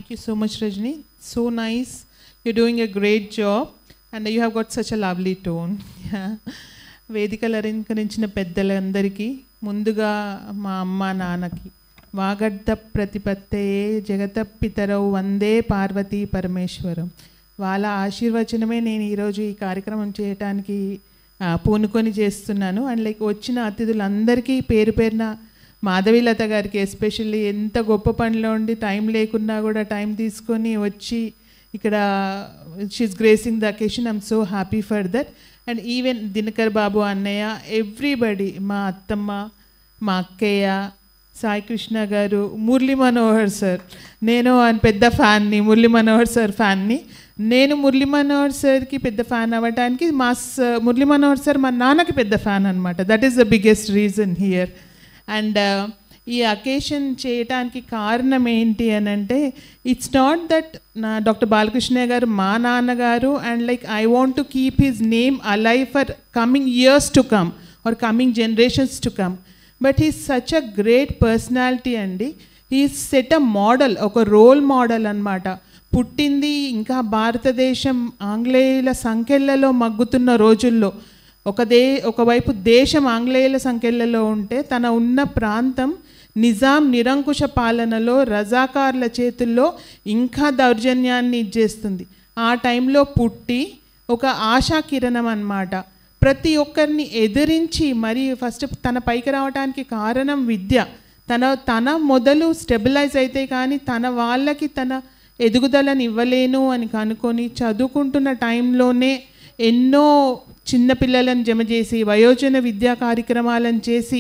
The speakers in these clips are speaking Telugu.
Thank you so much, Rajni. So nice. You're doing a great job and you have got such a lovely tone. వేదికలు అలంకరించిన పెద్దలందరికీ ముందుగా మా అమ్మ నాన్నకి వాగడ్డ ప్రతిపత్తయే జగతపితరవు వందే పార్వతీ పరమేశ్వరం వాళ్ళ ఆశీర్వచనమే నేను ఈరోజు ఈ కార్యక్రమం చేయడానికి పూనుకొని చేస్తున్నాను. అండ్ లైక్ వచ్చిన అతిథులందరికీ పేరు పేరున మాధవీలత గారికి ఎస్పెషల్లీ ఎంత గొప్ప పనిలో ఉండి టైం లేకున్నా కూడా టైం తీసుకొని వచ్చి ఇక్కడ she's gracing the occasion. I'm so happy for that. And even Dinakar Babu అన్నయ్య, ఎవ్రీబడి, మా అత్తమ్మ, మా అక్కయ్య, సాయి కృష్ణ గారు, మురళీ మనోహర్ సార్. నేను ఆయన పెద్ద ఫ్యాన్ని, మురళీ మనోహర్ సార్ ఫ్యాన్ని. నేను మురళీ మనోహర్ సార్కి పెద్ద ఫ్యాన్ అవ్వడానికి మురళీ మనోహర్ సార్ మా నాన్నకి పెద్ద ఫ్యాన్ అనమాట. That is the biggest reason here. And ఈ అకేషన్ చేయటానికి కారణం ఏంటి అని అంటే, ఇట్స్ నాట్ దట్ నా డాక్టర్ బాలకృష్ణ గారు మా నాన్నగారు and like I want to keep his name alive for coming years to come or coming generations to come. But he's such a great personality అండి. హీస్ సెట్ అ మోడల్, ఒక రోల్ మోడల్ అనమాట. పుట్టింది ఇంకా భారతదేశం ఆంగ్లేయుల సంఖ్యలలో మగ్గుతున్న రోజుల్లో, ఒకవైపు దేశం ఆంగ్లేయుల సంఖ్యలలో ఉంటే తన ఉన్న ప్రాంతం నిజాం నిరంకుశ పాలనలో రజాకార్ల చేతుల్లో ఇంకా దౌర్జన్యాన్ని ఇచ్చేస్తుంది. ఆ టైంలో పుట్టి ఒక ఆశా కిరణం అన్నమాట. ప్రతి ఒక్కరిని ఎదిరించి మరి ఫస్ట్ తన పైకి రావడానికి కారణం విద్య. తన మొదలు స్టెబిలైజ్ అయితే కానీ తన వాళ్ళకి తన ఎదుగుదలను ఇవ్వలేను అని కనుక్కొని చదువుకుంటున్న టైంలోనే ఎన్నో చిన్నపిల్లలను జమ చేసి వయోజన విద్యా కార్యక్రమాలను చేసి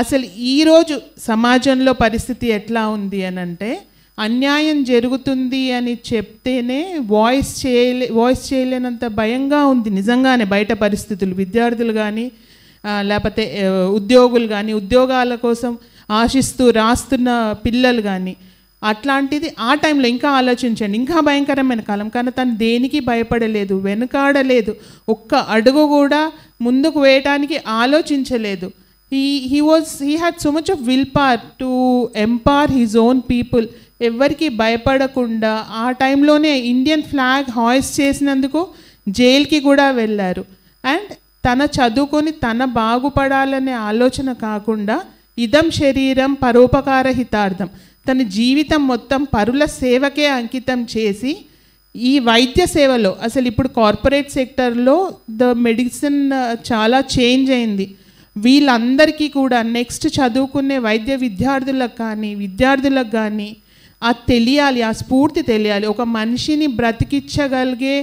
అసలు ఈరోజు సమాజంలో పరిస్థితి ఎట్లా ఉంది అని అంటే, అన్యాయం జరుగుతుంది అని చెప్తేనే వాయిస్ చేయలేనంత భయంగా ఉంది నిజంగానే బయట పరిస్థితులు. విద్యార్థులు కానీ లేకపోతే ఉద్యోగులు కానీ, ఉద్యోగాల కోసం ఆశిస్తూ రాస్తున్న పిల్లలు కానీ, అట్లాంటిది ఆ టైంలో ఇంకా ఆలోచించండి, ఇంకా భయంకరమైన కాలం. కానీ తను దేనికి భయపడలేదు, వెనుకాడలేదు, ఒక్క అడుగు కూడా ముందుకు వేయటానికి ఆలోచించలేదు. He had so much of willpower to empower his own people. ఎవరికి భయపడకుండా ఆ టైంలోనే ఇండియన్ ఫ్లాగ్ హాయిస్ట్ చేసినందుకు జైలుకి కూడా వెళ్ళారు. అండ్ తన చదువుకొని తన బాగుపడాలనే ఆలోచన కాకుండా ఇదం శరీరం పరోపకార హితార్థం, తన జీవితం మొత్తం పరుల సేవకే అంకితం చేసి ఈ వైద్య సేవలో, అసలు ఇప్పుడు కార్పొరేట్ సెక్టర్లో ద మెడిసిన్ చాలా చేంజ్ అయింది. వీళ్ళందరికీ కూడా నెక్స్ట్ చదువుకునే వైద్య విద్యార్థులకు కానీ అది తెలియాలి, ఆ స్ఫూర్తి తెలియాలి. ఒక మనిషిని బ్రతికించగలిగే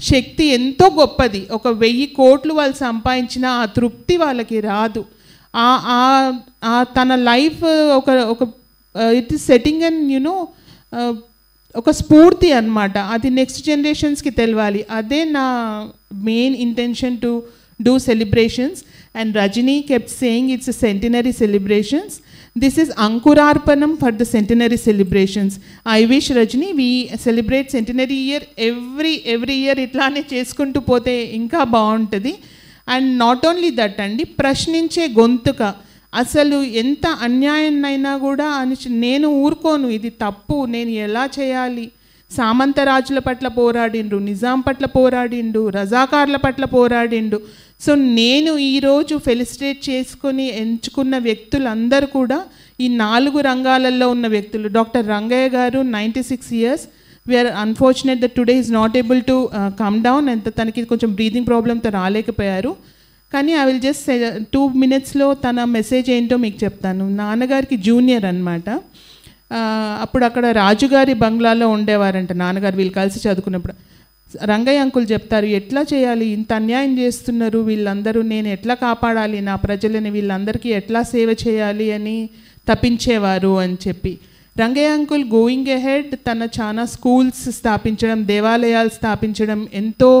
శక్తి ఎంతో గొప్పది. 1000 కోట్లు వాళ్ళు సంపాదించిన ఆ తృప్తి వాళ్ళకి రాదు. తన లైఫ్ ఒక it is setting and you know ఒక స్ఫూర్తి అన్నమాట. అది నెక్స్ట్ జనరేషన్స్కి తెలియాలి. అదే నా main intention to do celebrations. And Rajni kept saying it's a centenary celebrations. This is Ankurarpanam for the centenary celebrations. I wish, Rajni, we celebrate centenary year every year itlane cheskuntu pothe inka baaguntadi. And not only that andi, prashninche gontuka, అసలు ఎంత అన్యాయాన్నైనా కూడా నేను ఊరుకోను, ఇది తప్పు, నేను ఎలా చేయాలి. సామంతరాజుల పట్ల పోరాడిండు, నిజాం పట్ల పోరాడిండు, రజాకార్ల పట్ల పోరాడిండు. సో నేను ఈరోజు ఫెలిసిటేట్ చేసుకొని ఎంచుకున్న వ్యక్తులందరూ కూడా ఈ 4 రంగాలలో ఉన్న వ్యక్తులు. డాక్టర్ రంగయ్య గారు 96 years. We're unfortunate that today is not able to come down. అంత తనకి కొంచెం బ్రీతింగ్ ప్రాబ్లంతో రాలేకపోయారు. కానీ ఐ విల్ జస్ట్ 2 minutesలో తన మెసేజ్ ఏంటో మీకు చెప్తాను. నాన్నగారికి జూనియర్ అనమాట. అప్పుడు అక్కడ రాజుగారి బంగ్లాలో ఉండేవారంట నాన్నగారు, వీళ్ళు కలిసి చదువుకున్నప్పుడు. రంగయ్య అంకుల్ చెప్తారు, ఎట్లా చేయాలి, ఇంత అన్యాయం చేస్తున్నారు వీళ్ళందరూ, నేను ఎట్లా కాపాడాలి నా ప్రజలని, వీళ్ళందరికీ ఎట్లా సేవ చేయాలి అని తప్పించేవారు అని చెప్పి. రంగయ్య అంకుల్ గోయింగ్ అహెడ్ తన చాలా స్కూల్స్ స్థాపించడం, దేవాలయాలు స్థాపించడం, ఎంతో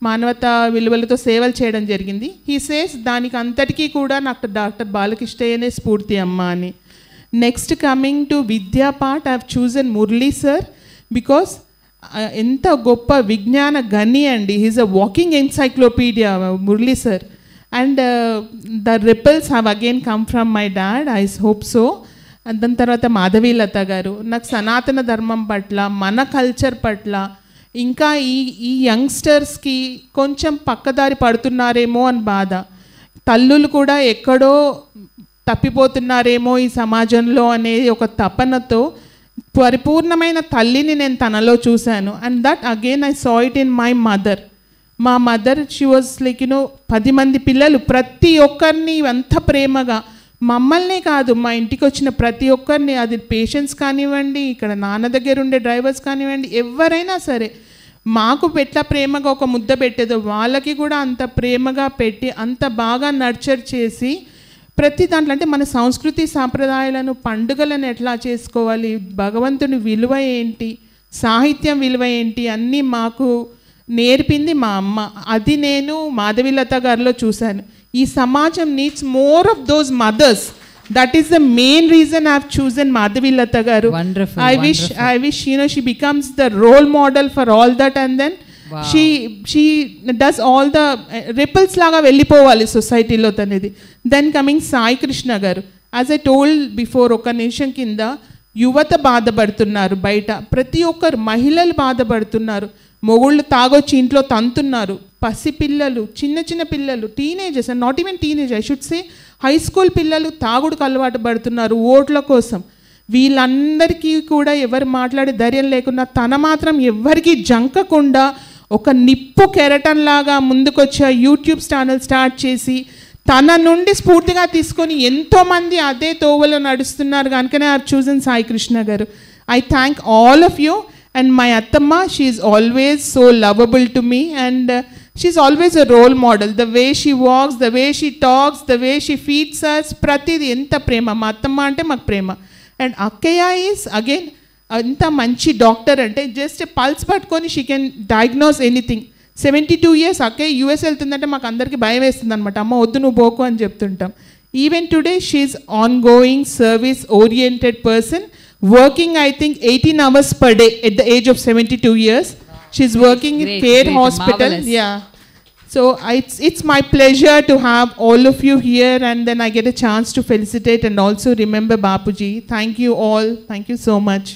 మానవతా విలువలతో సేవలు చేయడం జరిగింది. హీ సేస్ దానికి అంతటికీ కూడా నాకు డాక్టర్ బాలకృష్ణయ్యనే స్ఫూర్తి అమ్మ అని. నెక్స్ట్ కమింగ్ టు విద్యా part, I have chosen Murali sir because ఎంత గొప్ప విజ్ఞాన గని అండి. He's a walking encyclopedia Murali sir. And the ripples have again come from my dad, I hope so. దాని తర్వాత మాధవీలత గారు. నాకు సనాతన ధర్మం పట్ల, మన కల్చర్ పట్ల, ఇంకా ఈ యంగ్స్టర్స్కి కొంచెం పక్కదారి పడుతున్నారేమో అని బాధ. తల్లులు కూడా ఎక్కడో తప్పిపోతున్నారేమో ఈ సమాజంలో అనే ఒక తపనతో పరిపూర్ణమైన తల్లిని నేను తనలో చూశాను. And that again I saw it in my mother. మా మదర్ షీ వాజ్ లైక్ 10 మంది పిల్లలు, ప్రతి ఒక్కరిని ఎంత ప్రేమగా, మమ్మల్నే కాదు మా ఇంటికి వచ్చిన ప్రతి ఒక్కరిని, అది పేషెంట్స్ కానివ్వండి, ఇక్కడ నాన్న దగ్గర ఉండే డ్రైవర్స్ కానివ్వండి, ఎవరైనా సరే మాకు ఎట్లా ప్రేమగా ఒక ముద్ద పెట్టేదో వాళ్ళకి కూడా అంత ప్రేమగా పెట్టి అంత బాగా నర్చర్ చేసి ప్రతి దాంట్లో, అంటే మన సంస్కృతి సాంప్రదాయాలను, పండుగలను ఎట్లా చేసుకోవాలి, భగవంతుని విలువ ఏంటి, సాహిత్యం విలువ ఏంటి అన్నీ మాకు నేర్పింది మా అమ్మ. అది నేను మాధవీలత గారిలో చూశాను. ఈ సమాజం needs more of those mothers. That is the main reason I have chosen Madhavilatha garu. I wish she becomes the role model for all that, and then she does all the ripples laga vellipovali society lo tanedi. Then coming Sai Krishna garu, as I told before, oka nation kinda యువత బాధపడుతున్నారు, బయట ప్రతి ఒక్కరు మహిళలు బాధపడుతున్నారు, మొగుళ్ళు తాగొచ్చి ఇంట్లో తంతున్నారు, పసిపిల్లలు, చిన్న చిన్న పిల్లలు, teenagers, and not even teenage, I should say high school పిల్లలు తాగుడుకు అలవాటు పడుతున్నారు ఓట్ల కోసం. వీళ్ళందరికీ కూడా ఎవరు మాట్లాడే ధైర్యం లేకుండా తన మాత్రం ఎవరికి జంకకుండా ఒక నిప్పు కెరటంలాగా ముందుకొచ్చే యూట్యూబ్ ఛానల్ స్టార్ట్ చేసి తన నుండి స్ఫూర్తిగా తీసుకొని ఎంతోమంది అదే తోవలో నడుస్తున్నారు. కనుకనే I have chosen Sai Krishna garu. I thank all of you. And my అత్తమ్మ, she is always so lovable to me, and she is always a role model. The way she walks, the way she talks, the way she feeds us, ప్రతిదీ ఎంత ప్రేమ. మా అత్తమ్మ అంటే మాకు ప్రేమ. అండ్ అక్కయ్య ఈజ్ అగైన్ అంత మంచి డాక్టర్, అంటే జస్ట్ పల్స్ పట్టుకొని she can diagnose anything. 72 years అక్కయ్య యూఎస్ వెళ్తుందంటే మాకు అందరికీ భయం వేస్తుంది అనమాట. అమ్మ వద్దు నువ్వు పోకు అని చెప్తుంటాం. Even today she's on going service oriented person, working I think 18 hours per day at the age of 72 years. She's working in Care Hospital. Yeah. So it's my pleasure to have all of you here, and then I get a chance to felicitate and also remember Bapuji. Thank you all. Thank you so much.